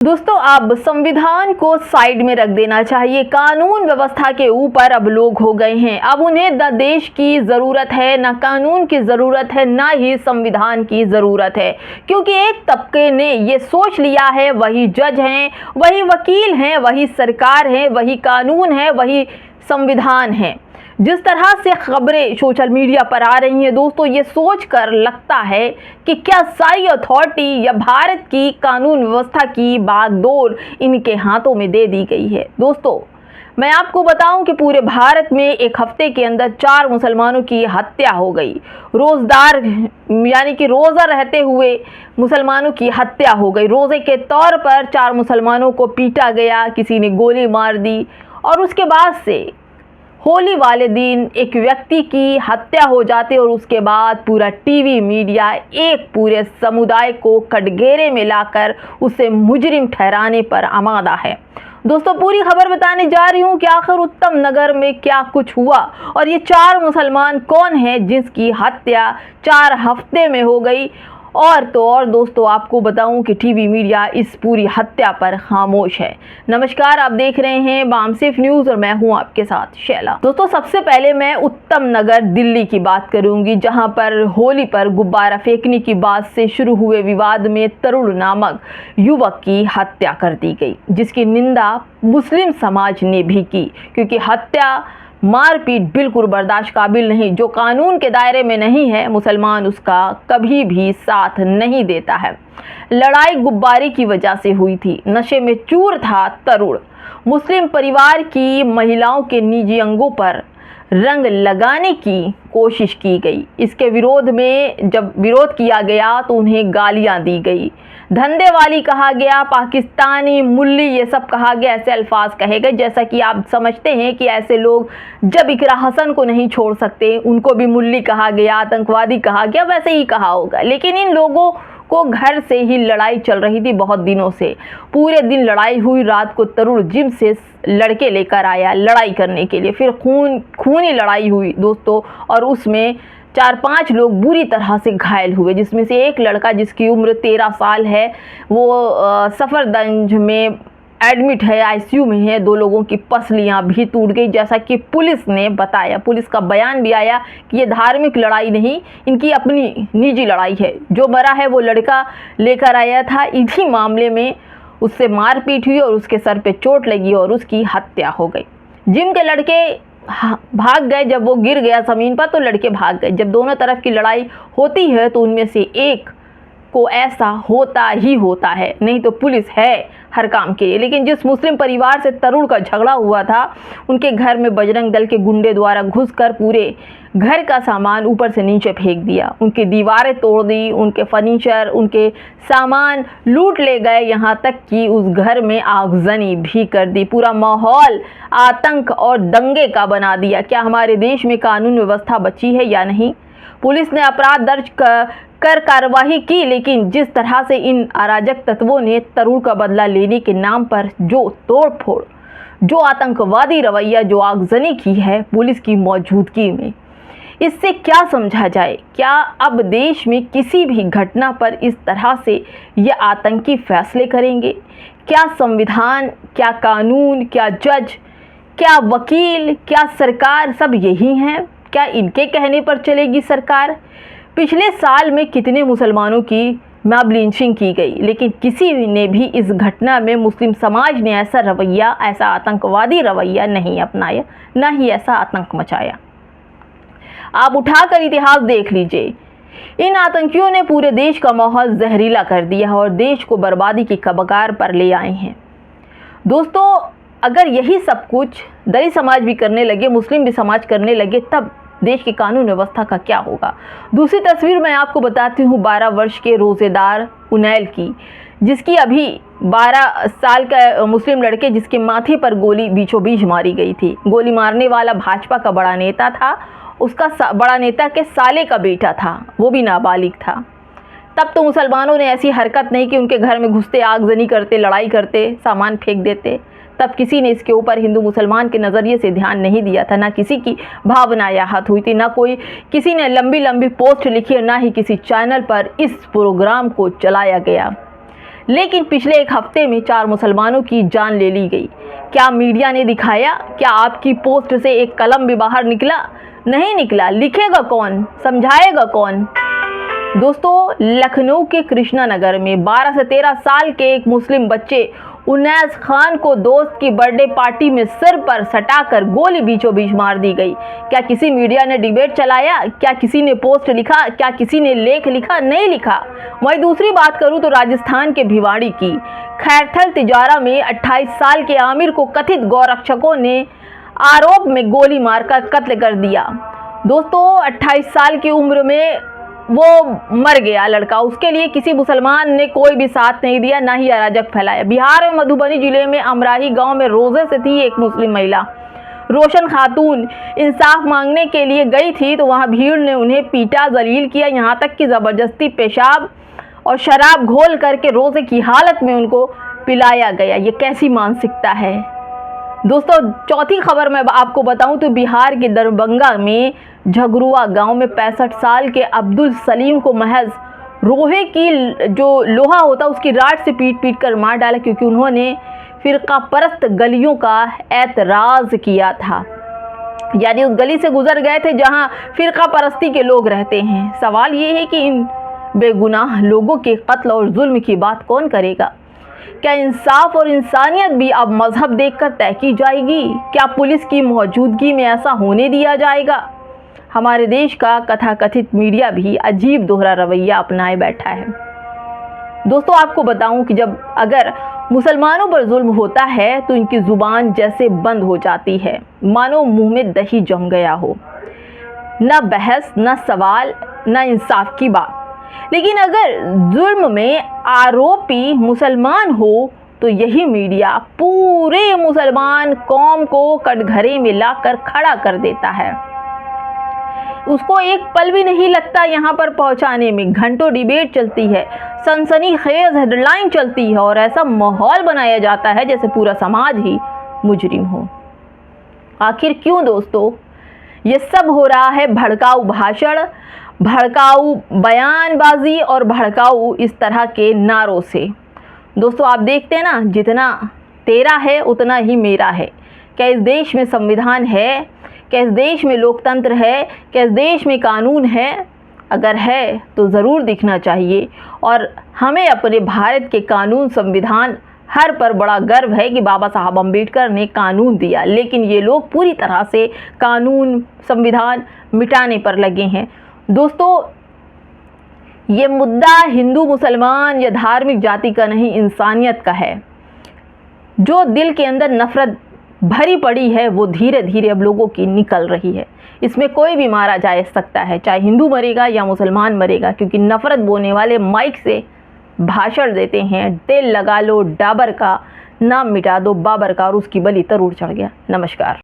दोस्तों, अब संविधान को साइड में रख देना चाहिए। कानून व्यवस्था के ऊपर अब लोग हो गए हैं। अब उन्हें न देश की ज़रूरत है, न कानून की ज़रूरत है, ना ही संविधान की ज़रूरत है, क्योंकि एक तबके ने ये सोच लिया है, वही जज हैं, वही वकील हैं, वही सरकार है, वही कानून है, वही संविधान है। जिस तरह से खबरें सोशल मीडिया पर आ रही हैं दोस्तों, ये सोचकर लगता है कि क्या सारी अथॉरिटी या भारत की कानून व्यवस्था की बागडोर इनके हाथों में दे दी गई है। दोस्तों, मैं आपको बताऊं कि पूरे भारत में एक हफ्ते के अंदर 4 मुसलमानों की हत्या हो गई। रोज़दार यानी कि रोज़ा रहते हुए मुसलमानों की हत्या हो गई। रोज़े के तौर पर 4 मुसलमानों को पीटा गया, किसी ने गोली मार दी, और उसके बाद से होली वाले दिन एक व्यक्ति की हत्या हो जाती और उसके बाद पूरा टीवी मीडिया एक पूरे समुदाय को कटघरे में लाकर उसे मुजरिम ठहराने पर आमादा है। दोस्तों, पूरी खबर बताने जा रही हूँ कि आखिर उत्तम नगर में क्या कुछ हुआ और ये 4 मुसलमान कौन हैं जिसकी हत्या 4 हफ्ते में हो गई। और तो और दोस्तों, आपको बताऊं कि टीवी मीडिया इस पूरी हत्या पर खामोश है। नमस्कार, आप देख रहे हैं बामसिफ न्यूज़ और मैं हूं आपके साथ शैला। दोस्तों, सबसे पहले मैं उत्तम नगर दिल्ली की बात करूंगी, जहां पर होली पर गुब्बारा फेंकने की बात से शुरू हुए विवाद में तरुण नामक युवक की हत्या कर दी गई, जिसकी निंदा मुस्लिम समाज ने भी की, क्योंकि हत्या मारपीट बिल्कुल बर्दाश्त काबिल नहीं। जो कानून के दायरे में नहीं है, मुसलमान उसका कभी भी साथ नहीं देता है। लड़ाई गुब्बारे की वजह से हुई थी। नशे में चूर था तरुण। मुस्लिम परिवार की महिलाओं के निजी अंगों पर रंग लगाने की कोशिश की गई। इसके विरोध में जब विरोध किया गया तो उन्हें गालियां दी गई, धंधे वाली कहा गया, पाकिस्तानी, मुल्ली, ये सब कहा गया। ऐसे अल्फाज कहे गए, जैसा कि आप समझते हैं कि ऐसे लोग जब इकरा हसन को नहीं छोड़ सकते, उनको भी मुल्ली कहा गया, आतंकवादी कहा गया, वैसे ही कहा होगा। लेकिन इन लोगों को घर से ही लड़ाई चल रही थी बहुत दिनों से। पूरे दिन लड़ाई हुई। रात को तरुण जिम से लड़के लेकर आया लड़ाई करने के लिए, फिर खूनी लड़ाई हुई दोस्तों, और उसमें 4-5 लोग बुरी तरह से घायल हुए, जिसमें से एक लड़का जिसकी उम्र 13 साल है, वो सफरदंज में एडमिट है, आईसीयू में है। 2 लोगों की पसलियां भी टूट गई, जैसा कि पुलिस ने बताया। पुलिस का बयान भी आया कि ये धार्मिक लड़ाई नहीं, इनकी अपनी निजी लड़ाई है। जो मरा है वो लड़का लेकर आया था। इसी मामले में उससे मारपीट हुई और उसके सर पे चोट लगी और उसकी हत्या हो गई। जिम के लड़के भाग गए। जब वो गिर गया ज़मीन पर तो लड़के भाग गए। जब दोनों तरफ की लड़ाई होती है तो उनमें से एक को ऐसा होता ही होता है, नहीं तो पुलिस है हर काम के लिए। लेकिन जिस मुस्लिम परिवार से तरुण का झगड़ा हुआ था, उनके घर में बजरंग दल के गुंडे द्वारा घुसकर पूरे घर का सामान ऊपर से नीचे फेंक दिया, उनकी दीवारें तोड़ दी, उनके फर्नीचर, उनके सामान लूट ले गए, यहाँ तक कि उस घर में आगजनी भी कर दी। पूरा माहौल आतंक और दंगे का बना दिया। क्या हमारे देश में कानून व्यवस्था बची है या नहीं? पुलिस ने अपराध दर्ज कर कार्रवाई की, लेकिन जिस तरह से इन अराजक तत्वों ने तरुण का बदला लेने के नाम पर जो तोड़फोड़, जो आतंकवादी रवैया, जो आगजनी की है पुलिस की मौजूदगी में, इससे क्या समझा जाए? क्या अब देश में किसी भी घटना पर इस तरह से ये आतंकी फैसले करेंगे? क्या संविधान, क्या कानून, क्या जज, क्या वकील, क्या सरकार सब यही हैं? क्या इनके कहने पर चलेगी सरकार? पिछले साल में कितने मुसलमानों की मॉब लिंचिंग की गई, लेकिन किसी ने भी इस घटना में मुस्लिम समाज ने ऐसा रवैया, ऐसा आतंकवादी रवैया नहीं अपनाया, ना ही ऐसा आतंक मचाया। आप उठाकर इतिहास देख लीजिए। इन आतंकियों ने पूरे देश का माहौल जहरीला कर दिया और देश को बर्बादी की कगार पर ले आए हैं। दोस्तों, अगर यही सब कुछ दलित समाज भी करने लगे, मुस्लिम भी समाज करने लगे, तब देश की कानून व्यवस्था का क्या होगा? दूसरी तस्वीर मैं आपको बताती हूँ 12 वर्ष के रोज़ेदार उनैल की, जिसकी अभी 12 साल का मुस्लिम लड़के जिसके माथे पर गोली बीचों बीच मारी गई थी। गोली मारने वाला भाजपा का बड़ा नेता था, उसका बड़ा नेता के साले का बेटा था, वो भी नाबालिग था। तब तो मुसलमानों ने ऐसी हरकत नहीं कि उनके घर में घुसते, आगजनी करते, लड़ाई करते, सामान फेंक देते। तब किसी ने इसके ऊपर हिंदू मुसलमान के नज़रिए से ध्यान नहीं दिया था, ना किसी की भावना आहत हुई थी, ना कोई किसी ने लंबी लंबी पोस्ट लिखी, ना ही किसी चैनल पर इस प्रोग्राम को चलाया गया। लेकिन पिछले एक हफ्ते में 4 मुसलमानों की जान ले ली गई। क्या मीडिया ने दिखाया? क्या आपकी पोस्ट से एक कलम भी बाहर निकला? नहीं निकला। लिखेगा कौन? समझाएगा कौन? दोस्तों, लखनऊ के कृष्णा नगर में 12 से 13 साल के एक मुस्लिम बच्चे उनैस खान को दोस्त की बर्थडे पार्टी में सिर पर सटाकर गोली बीचों बीच मार दी गई। क्या किसी मीडिया ने डिबेट चलाया? क्या किसी ने पोस्ट लिखा? क्या किसी ने लेख लिखा? नहीं लिखा। वहीं दूसरी बात करूं तो राजस्थान के भिवाड़ी की खैरथल तिजारा में 28 साल के आमिर को कथित गौरक्षकों ने आरोप में गोली मारकर कत्ल कर दिया। दोस्तों, 28 साल की उम्र में वो मर गया लड़का। उसके लिए किसी मुसलमान ने कोई भी साथ नहीं दिया, ना ही अराजक फैलाया। बिहार में मधुबनी जिले में अमराही गांव में रोजे से थी एक मुस्लिम महिला रोशन खातून। इंसाफ मांगने के लिए गई थी तो वहां भीड़ ने उन्हें पीटा, जलील किया, यहाँ तक कि ज़बरदस्ती पेशाब और शराब घोल करके रोजे की हालत में उनको पिलाया गया। ये कैसी मानसिकता है? दोस्तों, चौथी खबर मैं आपको बताऊं तो बिहार के दरभंगा में झगरुआ गांव में 65 साल के अब्दुल सलीम को महज रोहे की जो लोहा होता उसकी राड से पीट कर मार डाला, क्योंकि उन्होंने फिरका परस्त गलियों का एतराज़ किया था। यानी उस गली से गुजर गए थे जहां फिरका परस्ती के लोग रहते हैं। सवाल ये है कि इन बेगुनाह लोगों के कत्ल और जुल्म की बात कौन करेगा? क्या इंसाफ और इंसानियत भी अब मजहब देखकर तय की जाएगी? क्या पुलिस की मौजूदगी में ऐसा होने दिया जाएगा? हमारे देश का कथाकथित मीडिया भी अजीब दोहरा रवैया अपनाए बैठा है। दोस्तों, आपको बताऊं कि जब अगर मुसलमानों पर जुल्म होता है तो इनकी जुबान जैसे बंद हो जाती है, मानो मुंह में दही जम गया हो। न बहस, न सवाल, न इंसाफ की बात। लेकिन अगर जुल्म में आरोपी मुसलमान हो तो यही मीडिया पूरे मुसलमान कौम को कटघरे में लाकर खड़ा कर देता है। उसको एक पल भी नहीं लगता यहाँ पर पहुँचाने में। घंटों डिबेट चलती है, सनसनीखेज हेडलाइन चलती है और ऐसा माहौल बनाया जाता है जैसे पूरा समाज ही मुजरिम हो। आखिर क्यों दोस्तों ये सब हो रहा है? भड़काऊ भाषण, भड़काऊ बयानबाजी और भड़काऊ इस तरह के नारों से। दोस्तों, आप देखते हैं ना, जितना तेरा है उतना ही मेरा है। क्या इस देश में संविधान है? क्या इस देश में लोकतंत्र है? क्या इस देश में कानून है? अगर है तो ज़रूर दिखना चाहिए। और हमें अपने भारत के कानून, संविधान हर पर बड़ा गर्व है कि बाबा साहब अम्बेडकर ने कानून दिया, लेकिन ये लोग पूरी तरह से कानून, संविधान मिटाने पर लगे हैं। दोस्तों, ये मुद्दा हिंदू, मुसलमान या धार्मिक जाति का नहीं, इंसानियत का है। जो दिल के अंदर नफरत भरी पड़ी है वो धीरे धीरे अब लोगों की निकल रही है। इसमें कोई भी मारा जा सकता है, चाहे हिंदू मरेगा या मुसलमान मरेगा, क्योंकि नफरत बोने वाले माइक से भाषण देते हैं, तेल लगा लो डाबर का, नाम मिटा दो बाबर का, और उसकी बलि तरूर चढ़ गया। नमस्कार।